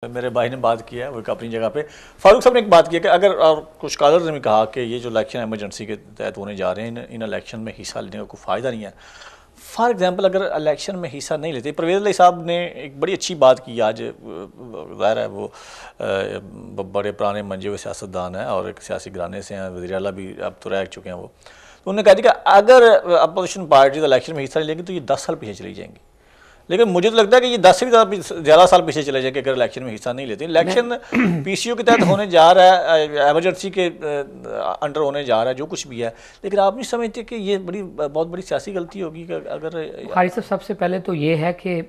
मेरे भाई ने बात किया है वो अपनी जगह पे। फारूक साहब ने एक बात की है कि अगर, और कुछ स्कॉलर्स ने भी कहा कि ये जो इलेक्शन इमरजेंसी के तहत होने जा रहे हैं, इन इलेक्शन में हिस्सा लेने का कोई फ़ायदा नहीं है। फॉर एग्जांपल अगर इलेक्शन में हिस्सा नहीं लेते, परवेज़ अली साहब ने एक बड़ी अच्छी बात की आज, ज़ाहिर है वो बड़े पुराने मंजे हुए सियासतदान हैं और एक सियासी घराने से हैं, वज़ीर आला भी अब तो रह चुके हैं वो। तो उन्होंने कहा था कि अगर अपोजिशन पार्टीज इलेक्शन में हिस्सा लेंगी तो ये 10 साल पीछे चली जाएंगी। लेकिन मुझे तो लगता है कि ये 10 से भी ज़्यादा साल पीछे चले जाएंगे अगर इलेक्शन में हिस्सा नहीं लेते। इलेक्शन पीसीओ के तहत होने जा रहा है, एमरजेंसी के अंडर होने जा रहा है, जो कुछ भी है, लेकिन आप नहीं समझते कि ये बहुत बड़ी सियासी गलती होगी कि अगर हारी साहब, सबसे पहले तो ये है कि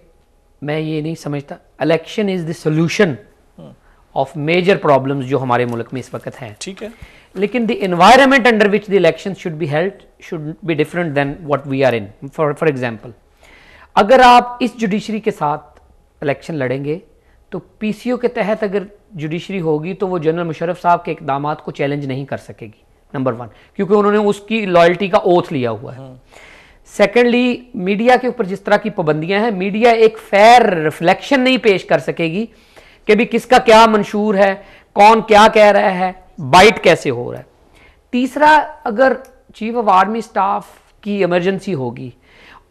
मैं ये नहीं समझता election is the solution of major problems जो हमारे मुल्क में इस वक्त हैं। ठीक है, लेकिन the environment under which the election should be held should be different than what we are in. For example, अगर आप इस जुडिशरी के साथ इलेक्शन लड़ेंगे तो पीसीओ के तहत अगर जुडिशरी होगी तो वो जनरल मुशर्रफ साहब के इकदाम को चैलेंज नहीं कर सकेगी, नंबर 1, क्योंकि उन्होंने उसकी लॉयल्टी का ओथ लिया हुआ है। सेकेंडली, मीडिया के ऊपर जिस तरह की पाबंदियां हैं, मीडिया एक फेयर रिफ्लेक्शन नहीं पेश कर सकेगी कि भी किसका क्या मंशूर है, कौन क्या कह रहा है, बाइट कैसे हो रहा है। तीसरा, अगर चीफ ऑफ आर्मी स्टाफ की इमरजेंसी होगी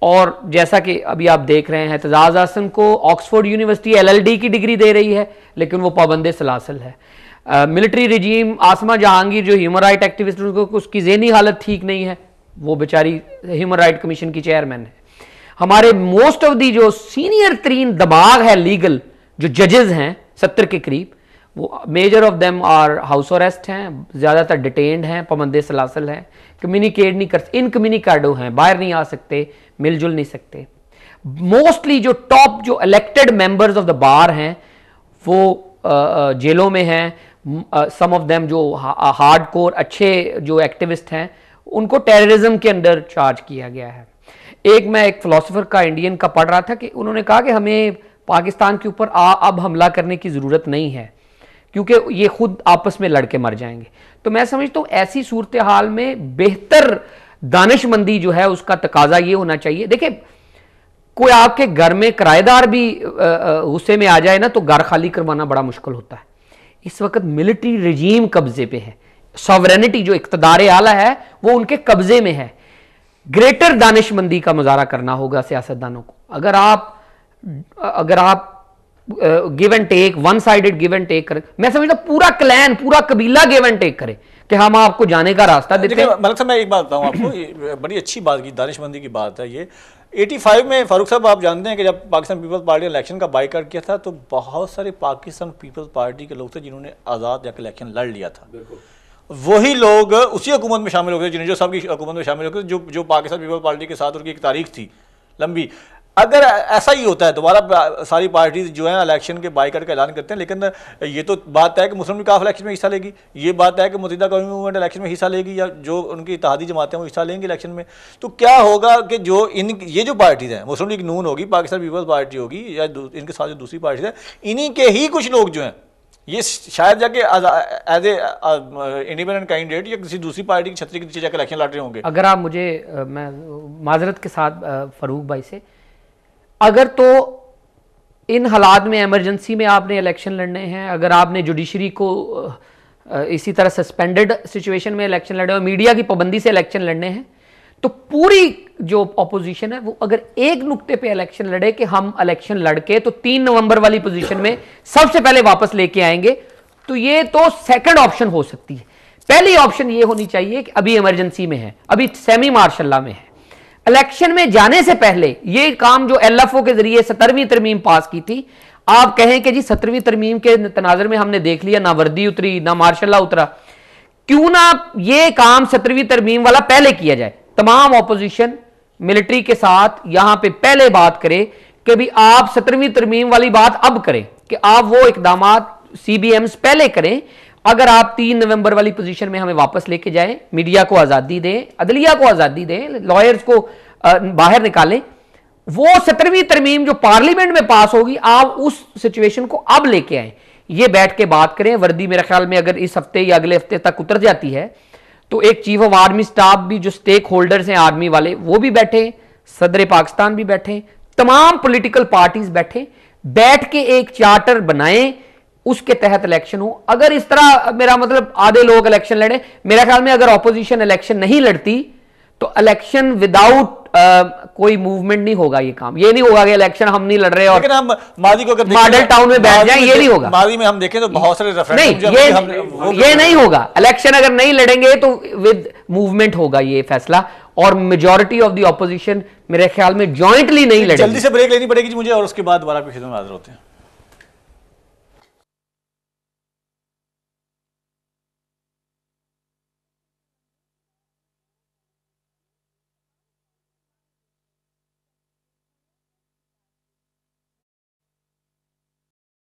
और जैसा कि अभी आप देख रहे हैं एतजाज़ हसन को ऑक्सफोर्ड यूनिवर्सिटी एलएलडी की डिग्री दे रही है लेकिन वो पाबंदे सलासल है। मिलिट्री रजीम आसमा जहांगीर जो ह्यूमन राइट एक्टिविस्ट, उसकी ज़हनी हालत ठीक नहीं है, वो बेचारी ह्यूमन राइट कमीशन की चेयरमैन है। हमारे मोस्ट ऑफ दी जो सीनियर तरीन दबाग है लीगल, जो जजेस हैं 70 के करीब, वो major of them are house arrest हैं, ज़्यादातर डिटेन्ड हैं, पाबंदे सलासल हैं, कम्युनिकेट नहीं कर, इनकम्युनिकेडो हैं, बाहर नहीं आ सकते, मिलजुल नहीं सकते। मोस्टली जो टॉप जो elected members of the bar हैं वो जेलों में हैं। सम ऑफ देम जो हार्ड कोर अच्छे जो एक्टिविस्ट हैं उनको टेररिज्म के अंडर चार्ज किया गया है। मैं एक फिलोसोफर का इंडियन का पढ़ रहा था कि उन्होंने कहा कि हमें पाकिस्तान के ऊपर अब हमला करने की ज़रूरत नहीं है क्योंकि ये खुद आपस में लड़के मर जाएंगे। तो मैं समझता हूँ ऐसी सूरत हाल में बेहतर दानिशमंदी जो है उसका तकाजा ये होना चाहिए। देखिए, कोई आपके घर में किराएदार भी गुस्से में आ जाए ना तो घर खाली करवाना बड़ा मुश्किल होता है। इस वक्त मिलिट्री रजीम कब्जे पे है, सॉवरेनिटी जो इक़्तिदार आला है वो उनके कब्जे में है। ग्रेटर दानिशमंदी का मुजाहरा करना होगा सियासतदानों को। अगर आप give and take, one sided give and take करें, मैं समझता पूरा क्लैन, पूरा कबीला गिव एंड टेक करे कि हम आपको जाने का रास्ता देते हैं। मलिक साहब, मैं एक बात बताऊं आपको, बड़ी अच्छी बात की, दानिशमंदी की बात है ये। 85 में फारूक साहब आप जानते हैं कि जब पाकिस्तान पीपल्स पार्टी ने इलेक्शन का बाइकआउट किया था तो बहुत सारे पाकिस्तान पीपल्स पार्टी के लोग थे जिन्होंने आज़ाद जाकर इलेक्शन लड़ लिया था। वही लोग उसी हुकूमत में शामिल हो गए, जिन्हें साहब की हुकूमत में शामिल हो गए, जो पाकिस्तान पीपल्स पार्टी के साथ उनकी एक तारीख थी लंबी। अगर ऐसा ही होता है दोबारा सारी पार्टीज जो है इलेक्शन के बाइकआउट का ऐलान करते हैं, लेकिन ये तो बात है कि मुस्लिम लीग काफ इलेक्शन में हिस्सा लेगी, ये बात है कि मुत्तहिदा कौमी मूवमेंट इलेक्शन में हिस्सा लेगी या जो उनकी इत्तेहादी जमातें वो हिस्सा लेंगी इलेक्शन में। तो क्या होगा कि जो ये जो पार्टीज हैं, मुस्लिम लीग नून होगी, पाकिस्तान पीपल्स पार्टी होगी या इनके साथ जो दूसरी पार्टीज हैं, इन्हीं के ही कुछ लोग जो हैं ये शायद जाके एज ए इंडिपेंडेंट कैंडिडेट या किसी दूसरी पार्टी की छतरी के नीचे जाकर इलेक्शन लड़ रहे होंगे। अगर आप मुझे, मैं माजरत के साथ फारूक भाई से, अगर तो इन हालात में इमरजेंसी में आपने इलेक्शन लड़ने हैं, अगर आपने जुडिशरी को इसी तरह सस्पेंडेड सिचुएशन में इलेक्शन लड़े और मीडिया की पाबंदी से इलेक्शन लड़ने हैं, तो पूरी जो अपोजिशन है वो अगर एक नुक्ते पे इलेक्शन लड़े कि हम इलेक्शन लड़के तो 3 नवंबर वाली पोजीशन में सबसे पहले वापस लेके आएंगे, तो ये तो सेकंड ऑप्शन हो सकती है। पहली ऑप्शन ये होनी चाहिए कि अभी इमरजेंसी में है, अभी सेमी मार्शल लॉ में है, इलेक्शन में जाने से पहले ये काम जो एलएफओ के जरिए 17वीं तरमीम पास की थी, आप कहें कि जी 17वीं तरमीम के तनाजर में हमने देख लिया ना वर्दी उतरी ना मार्शल लॉ उतरा, क्यों ना ये काम 17वीं तरमीम वाला पहले किया जाए। तमाम ऑपोजिशन मिलिट्री के साथ यहां पे पहले बात करे कि भी आप 17वीं तरमीम वाली बात अब करें कि आप वो इकदाम सीबीएम्स पहले करें। अगर आप 3 नवंबर वाली पोजीशन में हमें वापस लेके जाएं, मीडिया को आज़ादी दें, अदलिया को आज़ादी दें, लॉयर्स को बाहर निकालें, वो 17वीं तरमीम जो पार्लियामेंट में पास होगी आप उस सिचुएशन को अब लेके आएं। ये बैठ के बात करें। वर्दी मेरे ख्याल में अगर इस हफ्ते या अगले हफ्ते तक उतर जाती है तो एक चीफ ऑफ आर्मी स्टाफ भी, जो स्टेक होल्डर्स हैं आर्मी वाले, वो भी बैठे, सदर पाकिस्तान भी बैठे, तमाम पॉलिटिकल पार्टीज बैठे, बैठ के एक चार्टर बनाएं उसके तहत इलेक्शन हो। अगर इस तरह, मेरा मतलब आधे लोग इलेक्शन लड़े, मेरे ख्याल में अगर ऑपोजिशन इलेक्शन नहीं लड़ती तो इलेक्शन विदाउट कोई मूवमेंट नहीं होगा। ये काम ये नहीं होगा कि इलेक्शन हम नहीं लड़ रहे और लेकिन हम मादी को अगर मॉडल टाउन में बैठ जाए, ये नहीं होगा। मादी में हम देखें तो बहुत सारे नहीं, ये नहीं होगा। इलेक्शन अगर नहीं लड़ेंगे तो विद मूवमेंट होगा ये फैसला, और मेजॉरिटी ऑफ द ऑपोजिशन मेरे ख्याल में जॉइंटली नहीं लड़ेगी। जल्दी से ब्रेक लेनी पड़ेगी जी मुझे, और उसके बाद दोबारा आपकी खिदमत में हाजिर होते हैं।